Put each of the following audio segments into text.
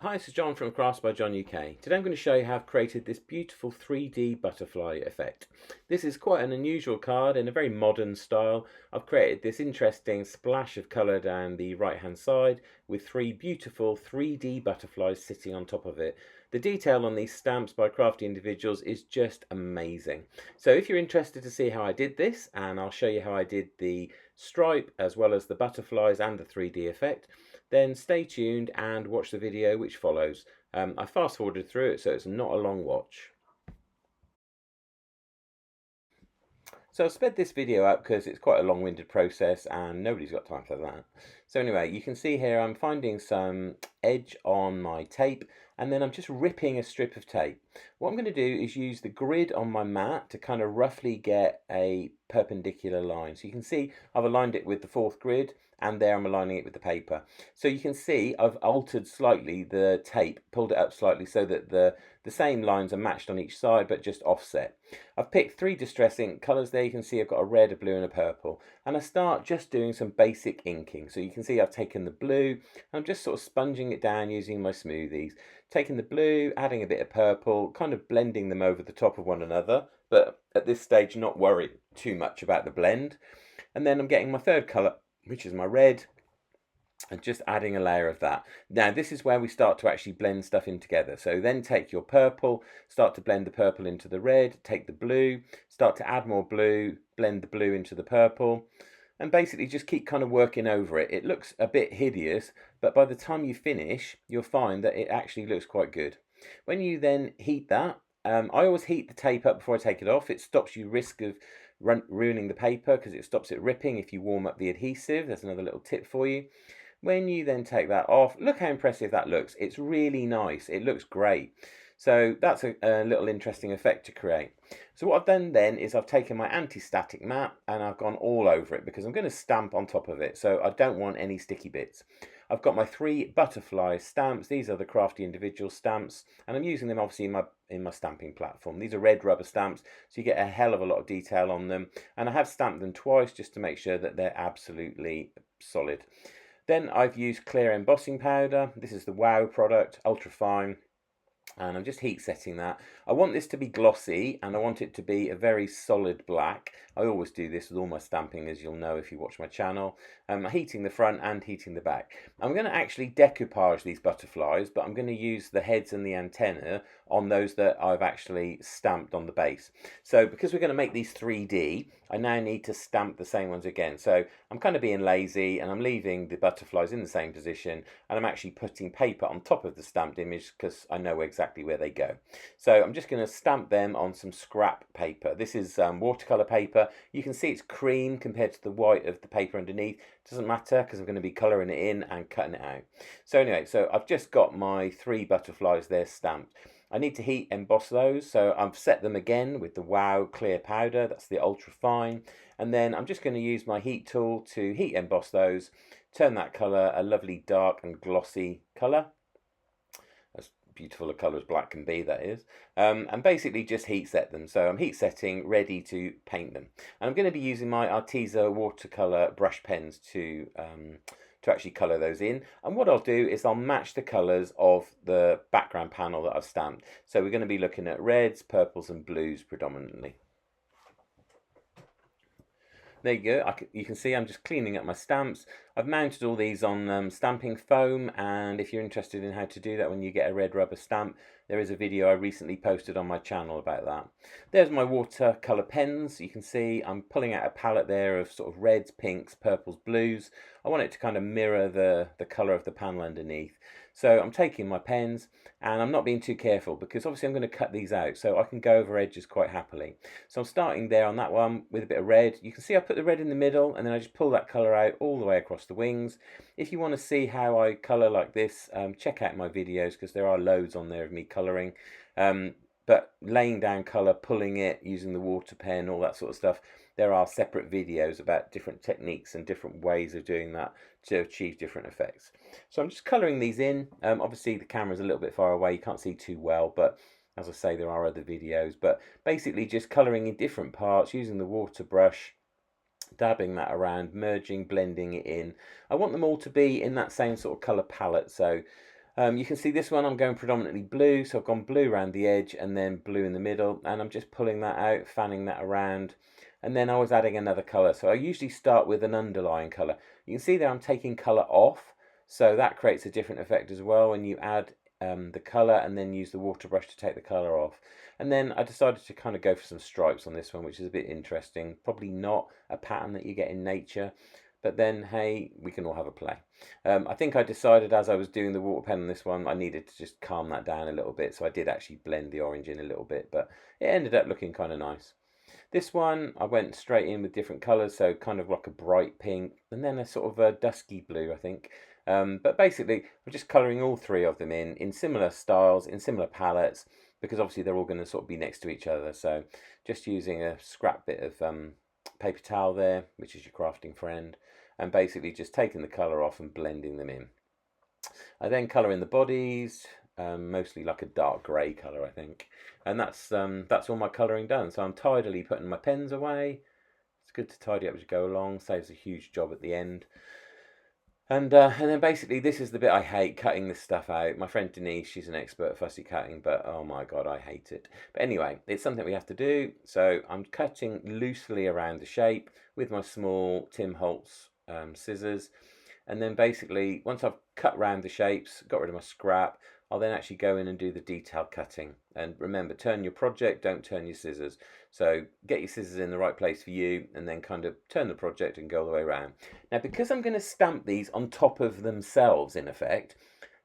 Hi, this is John from Crafts by John UK. Today I'm going to show you how I've created this beautiful 3D butterfly effect. This is quite an unusual card in a very modern style. I've created this interesting splash of colour down the right hand side with three beautiful 3D butterflies sitting on top of it. The detail on these stamps by Crafty Individuals is just amazing. So if you're interested to see how I did this, and I'll show you how I did the stripe as well as the butterflies and the 3D effect, then stay tuned and watch the video which follows. I fast forwarded through it so it's not a long watch. So I've sped this video up because it's quite a long-winded process and nobody's got time for that. So anyway, you can see here I'm finding some edge on my tape and then I'm just ripping a strip of tape. What I'm going to do is use the grid on my mat to kind of roughly get a perpendicular line. So you can see I've aligned it with the fourth grid and there I'm aligning it with the paper. So you can see I've altered slightly the tape, pulled it up slightly so that the same lines are matched on each side but just offset. I've picked three distress ink colours there. You can see I've got a red, a blue and a purple. And I start just doing some basic inking. So you can see I've taken the blue and I'm just sort of sponging it down using my smoothies. Taking the blue, adding a bit of purple, kind of blending them over the top of one another. But at this stage not worry too much about the blend. And then I'm getting my third colour, which is my red, and just adding a layer of that. Now this is where we start to actually blend stuff in together. So then take your purple, start to blend the purple into the red, take the blue, start to add more blue, blend the blue into the purple, and basically just keep kind of working over it. It looks a bit hideous, but by the time you finish, you'll find that it actually looks quite good. When you then heat that, I always heat the tape up before I take it off. It stops you risk of ruining the paper because it stops it ripping if you warm up the adhesive. There's another little tip for you. When you then take that off, look how impressive that looks. It's really nice. It looks great. So that's a little interesting effect to create. So what I've done then is I've taken my anti-static mat and I've gone all over it because I'm going to stamp on top of it. So I don't want any sticky bits. I've got my three butterfly stamps. These are the Crafty Individual stamps and I'm using them obviously in my stamping platform. These are red rubber stamps, so you get a hell of a lot of detail on them. And I have stamped them twice just to make sure that they're absolutely solid. Then I've used clear embossing powder. This is the Wow product, ultra fine. And I'm just heat setting that. I want this to be glossy and I want it to be a very solid black. I always do this with all my stamping, as you'll know if you watch my channel. I'm heating the front and heating the back. I'm going to actually decoupage these butterflies, but I'm going to use the heads and the antenna on those that I've actually stamped on the base. So because we're going to make these 3D, I now need to stamp the same ones again. So I'm kind of being lazy and I'm leaving the butterflies in the same position and I'm actually putting paper on top of the stamped image because I know exactly where they go. So I'm just going to stamp them on some scrap paper. This is watercolor paper. You can see it's cream compared to the white of the paper underneath. Doesn't matter because I'm going to be colouring it in and cutting it out. So anyway, so I've just got my three butterflies there stamped. I need to heat emboss those, so I've set them again with the Wow clear powder. That's the ultra fine. And then I'm just going to use my heat tool to heat emboss those, turn that colour a lovely dark and glossy colour. As beautiful a colour as black can be, that is. And basically just heat set them. So I'm heat setting, ready to paint them. And I'm going to be using my Arteza watercolour brush pens to actually colour those in. And what I'll do is I'll match the colours of the background panel that I've stamped. So we're going to be looking at reds, purples and blues predominantly. There you go. You can see I'm just cleaning up my stamps. I've mounted all these on stamping foam, and if you're interested in how to do that when you get a red rubber stamp, there is a video I recently posted on my channel about that. There's my watercolour pens. You can see I'm pulling out a palette there of sort of reds, pinks, purples, blues. I want it to kind of mirror the colour of the panel underneath. So I'm taking my pens and I'm not being too careful because obviously I'm going to cut these out so I can go over edges quite happily. So I'm starting there on that one with a bit of red. You can see I put the red in the middle and then I just pull that colour out all the way across the wings. If you want to see how I colour like this, check out my videos because there are loads on there of me colouring. But laying down colour, pulling it, using the water pen, all that sort of stuff, there are separate videos about different techniques and different ways of doing that to achieve different effects. So I'm just colouring these in. Obviously the camera's a little bit far away, you can't see too well, but as I say, there are other videos. But basically just colouring in different parts, using the water brush, dabbing that around, merging, blending it in. I want them all to be in that same sort of colour palette. So You can see this one I'm going predominantly blue, so I've gone blue around the edge and then blue in the middle, and I'm just pulling that out, fanning that around, and then I was adding another colour. So I usually start with an underlying colour. You can see there I'm taking colour off, so that creates a different effect as well when you add the colour and then use the water brush to take the colour off. And then I decided to kind of go for some stripes on this one, which is a bit interesting. Probably not a pattern that you get in nature, but then, hey, we can all have a play. I think I decided as I was doing the water pen on this one, I needed to just calm that down a little bit. So I did actually blend the orange in a little bit, but it ended up looking kind of nice. This one, I went straight in with different colours, so kind of like a bright pink, and then a sort of a dusky blue, I think. But basically, I'm just colouring all three of them in similar styles, in similar palettes, because obviously they're all going to sort of be next to each other. So just using a scrap bit of paper towel there, which is your crafting friend, and basically just taking the colour off and blending them in. I then colour in the bodies, mostly like a dark grey colour, I think, and that's all my colouring done. So I'm tidily putting my pens away. It's good to tidy up as you go along, saves a huge job at the end. And then basically this is the bit I hate, cutting this stuff out. My friend Denise, she's an expert at fussy cutting, but oh my god, I hate it. But anyway, it's something we have to do. So I'm cutting loosely around the shape with my small Tim Holtz scissors. And then basically, once I've cut round the shapes, got rid of my scrap, I'll then actually go in and do the detailed cutting. And remember, turn your project, don't turn your scissors. So get your scissors in the right place for you, and then kind of turn the project and go all the way around. Now, because I'm going to stamp these on top of themselves, in effect,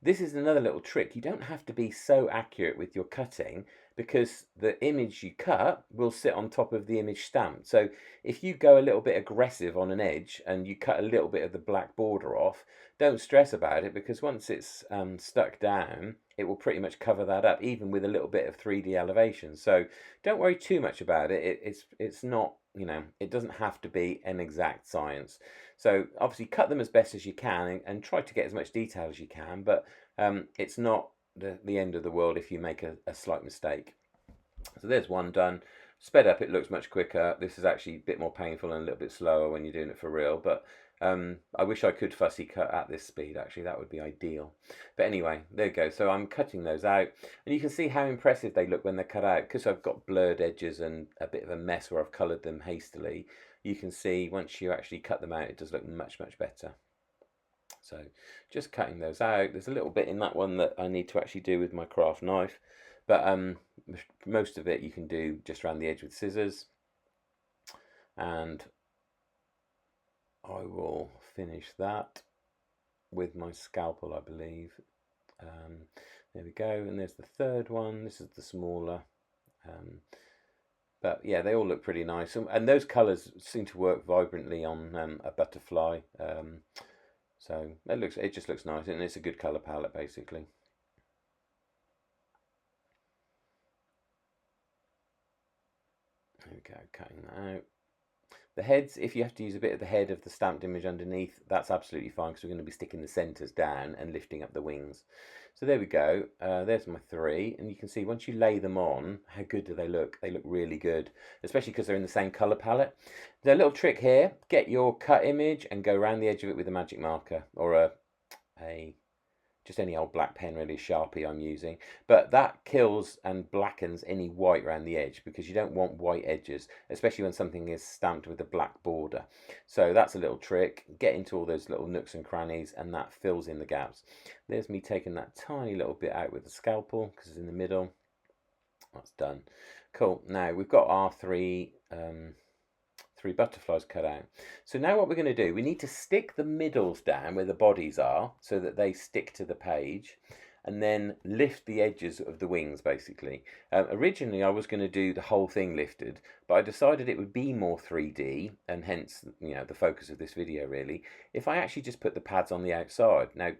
this is another little trick. You don't have to be so accurate with your cutting, because the image you cut will sit on top of the image stamped. So if you go a little bit aggressive on an edge and you cut a little bit of the black border off, don't stress about it, because once it's stuck down, it will pretty much cover that up, even with a little bit of 3D elevation. So don't worry too much about it. It's not, you know, it doesn't have to be an exact science. So obviously cut them as best as you can, and try to get as much detail as you can, but it's not the end of the world if you make a slight mistake. So there's one done. Sped up, it looks much quicker. This is actually a bit more painful and a little bit slower when you're doing it for real, but I wish I could fussy cut at this speed, actually. That would be ideal. But anyway, there you go. So I'm cutting those out, and you can see how impressive they look when they're cut out, because I've got blurred edges and a bit of a mess where I've coloured them hastily. You can see once you actually cut them out, it does look much, much better. So just cutting those out. There's a little bit in that one that I need to actually do with my craft knife, but most of it you can do just around the edge with scissors. And I will finish that with my scalpel, I believe. There we go, and there's the third one. This is the smaller. But yeah, they all look pretty nice, and those colours seem to work vibrantly on a butterfly. So it just looks nice, and it's a good colour palette basically. There we go, cutting that out. The heads, if you have to use a bit of the head of the stamped image underneath, that's absolutely fine, because we're going to be sticking the centres down and lifting up the wings. So there we go, there's my three, and you can see once you lay them on, how good do they look? They look really good, especially because they're in the same colour palette. The little trick here, get your cut image and go around the edge of it with a magic marker, or just any old black pen, really, Sharpie I'm using, but that kills and blackens any white around the edge, because you don't want white edges, especially when something is stamped with a black border. So that's a little trick. Get into all those little nooks and crannies, and that fills in the gaps. There's me taking that tiny little bit out with the scalpel, because it's in the middle. That's done. Cool. Now we've got our three butterflies cut out. So now what we're going to do, we need to stick the middles down where the bodies are, so that they stick to the page, and then lift the edges of the wings basically. Originally I was going to do the whole thing lifted, but I decided it would be more 3D, and hence, you know, the focus of this video really, if I actually just put the pads on the outside. Now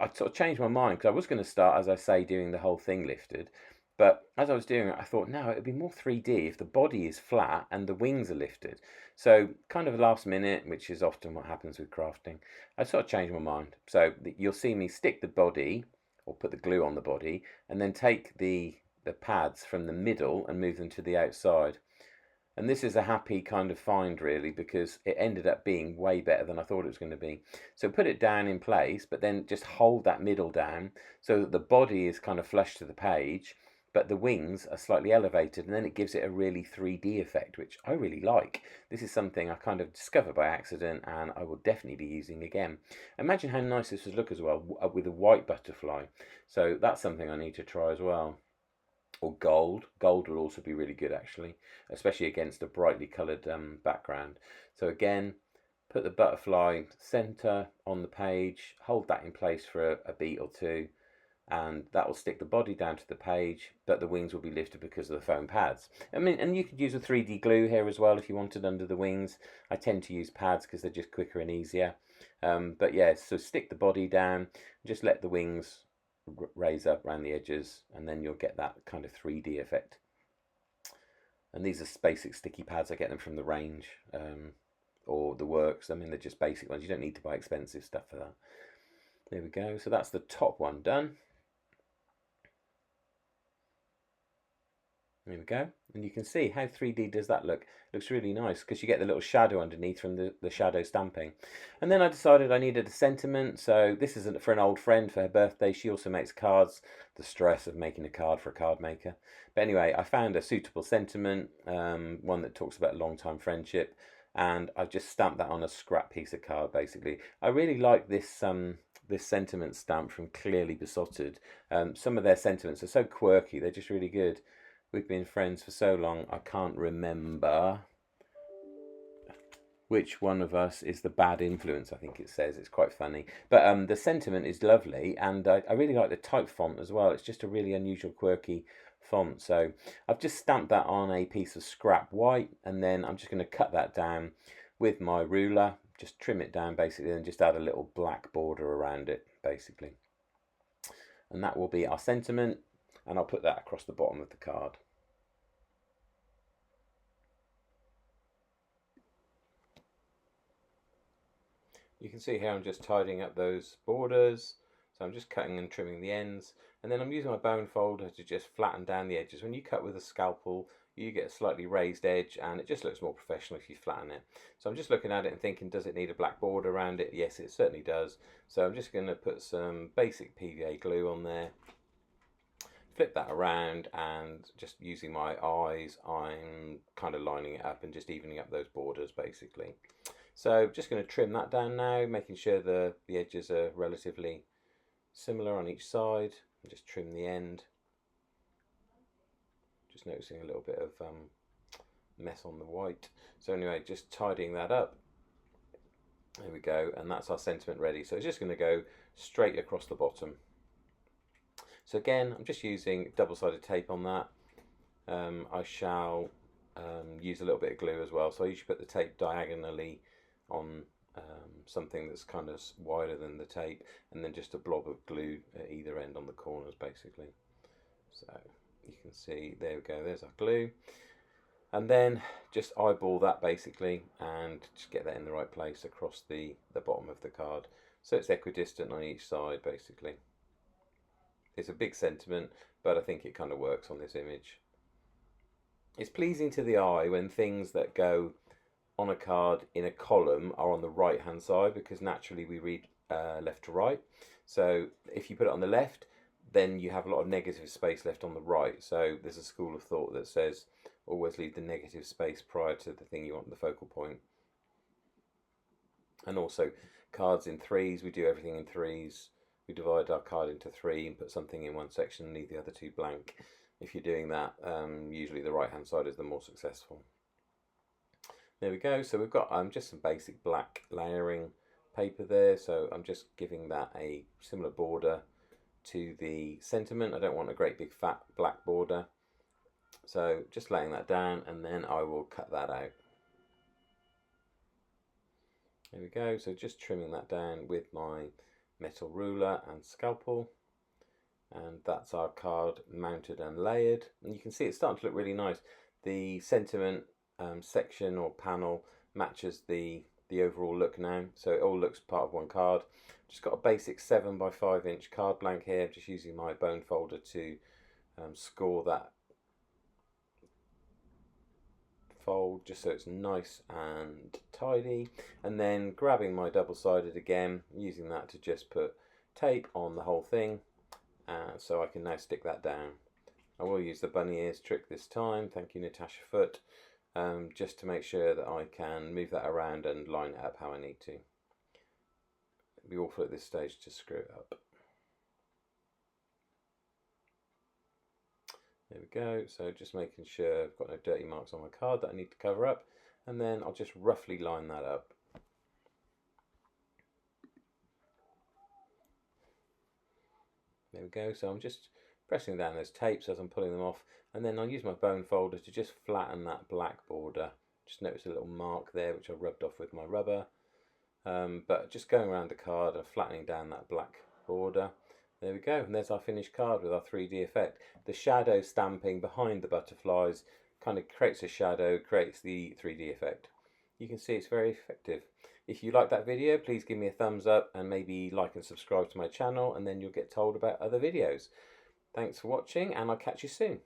I sort of changed my mind, because I was going to start, as I say, doing the whole thing lifted. But as I was doing it, I thought, no, it would be more 3D if the body is flat and the wings are lifted. So kind of last minute, which is often what happens with crafting, I sort of changed my mind. So you'll see me stick the body, or put the glue on the body, and then take the pads from the middle and move them to the outside. And this is a happy kind of find really, because it ended up being way better than I thought it was going to be. So put it down in place, but then just hold that middle down so that the body is kind of flush to the page, but the wings are slightly elevated, and then it gives it a really 3D effect, which I really like. This is something I kind of discovered by accident, and I will definitely be using again. Imagine how nice this would look as well with a white butterfly. So that's something I need to try as well. Or gold. Gold would also be really good actually, especially against a brightly coloured background. So again, put the butterfly centre on the page, hold that in place for a beat or two, and that will stick the body down to the page, but the wings will be lifted because of the foam pads. I mean, and you could use a 3D glue here as well if you wanted under the wings. I tend to use pads because they're just quicker and easier. But yeah, so stick the body down, just let the wings raise up around the edges, and then you'll get that kind of 3D effect. And these are basic sticky pads. I get them from the range or the works. I mean, they're just basic ones. You don't need to buy expensive stuff for that. There we go. So that's the top one done. There we go. And you can see how 3D does that look. Looks really nice because you get the little shadow underneath from the shadow stamping. And then I decided I needed a sentiment. So this is for an old friend for her birthday. She also makes cards. The stress of making a card for a card maker. But anyway, I found a suitable sentiment, one that talks about long-time friendship. And I've just stamped that on a scrap piece of card, basically. I really like this this sentiment stamp from Clearly Besotted. Some of their sentiments are so quirky. They're just really good. We've been friends for so long, I can't remember which one of us is the bad influence, I think it says. It's quite funny. But the sentiment is lovely, and I really like the type font as well. It's just a really unusual, quirky font. So I've just stamped that on a piece of scrap white, and then I'm just going to cut that down with my ruler. Just trim it down, basically, and just add a little black border around it, basically. And that will be our sentiment, and I'll put that across the bottom of the card. You can see here I'm just tidying up those borders. So I'm just cutting and trimming the ends. And then I'm using my bone folder to just flatten down the edges. When you cut with a scalpel, you get a slightly raised edge, and it just looks more professional if you flatten it. So I'm just looking at it and thinking, does it need a black border around it? Yes, it certainly does. So I'm just going to put some basic PVA glue on there. Flip that around, and just using my eyes, I'm kind of lining it up and just evening up those borders, basically. So just going to trim that down now, making sure the edges are relatively similar on each side, and just trim the end. Just noticing a little bit of mess on the white. So anyway, just tidying that up. There we go, and that's our sentiment ready. So it's just going to go straight across the bottom. So again, I'm just using double-sided tape on that. I shall use a little bit of glue as well. So I usually put the tape diagonally on something that's kind of wider than the tape, and then just a blob of glue at either end on the corners, basically. So you can see, there we go, there's our glue. And then just eyeball that basically, and just get that in the right place across the bottom of the card. So it's equidistant on each side, basically. It's a big sentiment, but I think it kind of works on this image. It's pleasing to the eye when things that go on a card in a column are on the right hand side, because naturally we read left to right. So if you put it on the left, then you have a lot of negative space left on the right. So there's a school of thought that says always leave the negative space prior to the thing you want the focal point. And also cards in threes, we do everything in threes. We divide our card into three and put something in one section and leave the other two blank. If you're doing that, usually the right hand side is the more successful. There we go. So we've got just some basic black layering paper there. So I'm just giving that a similar border to the sentiment. I don't want a great big fat black border. So just laying that down, and then I will cut that out. There we go. So just trimming that down with my metal ruler and scalpel. And that's our card mounted and layered. And you can see it's starting to look really nice. The sentiment section or panel matches the overall look now, so it all looks part of one card. Just got a basic 7 by 5 inch card blank here. I'm just using my bone folder to score that fold just so it's nice and tidy, and then grabbing my double-sided again, using that to just put tape on the whole thing, so I can now stick that down. I will use the bunny ears trick this time, thank you Natasha Foot, just to make sure that I can move that around and line it up how I need to. It'd be awful at this stage to screw it up. There we go, so just making sure I've got no dirty marks on my card that I need to cover up, and then I'll just roughly line that up. There we go, so I'm just pressing down those tapes as I'm pulling them off, and then I'll use my bone folder to just flatten that black border. Just notice a little mark there which I rubbed off with my rubber, but just going around the card and flattening down that black border. There we go, and there's our finished card with our 3D effect. The shadow stamping behind the butterflies kind of creates a shadow, creates the 3D effect. You can see it's very effective. If you like that video, please give me a thumbs up and maybe like and subscribe to my channel, and then you'll get told about other videos. Thanks for watching, and I'll catch you soon.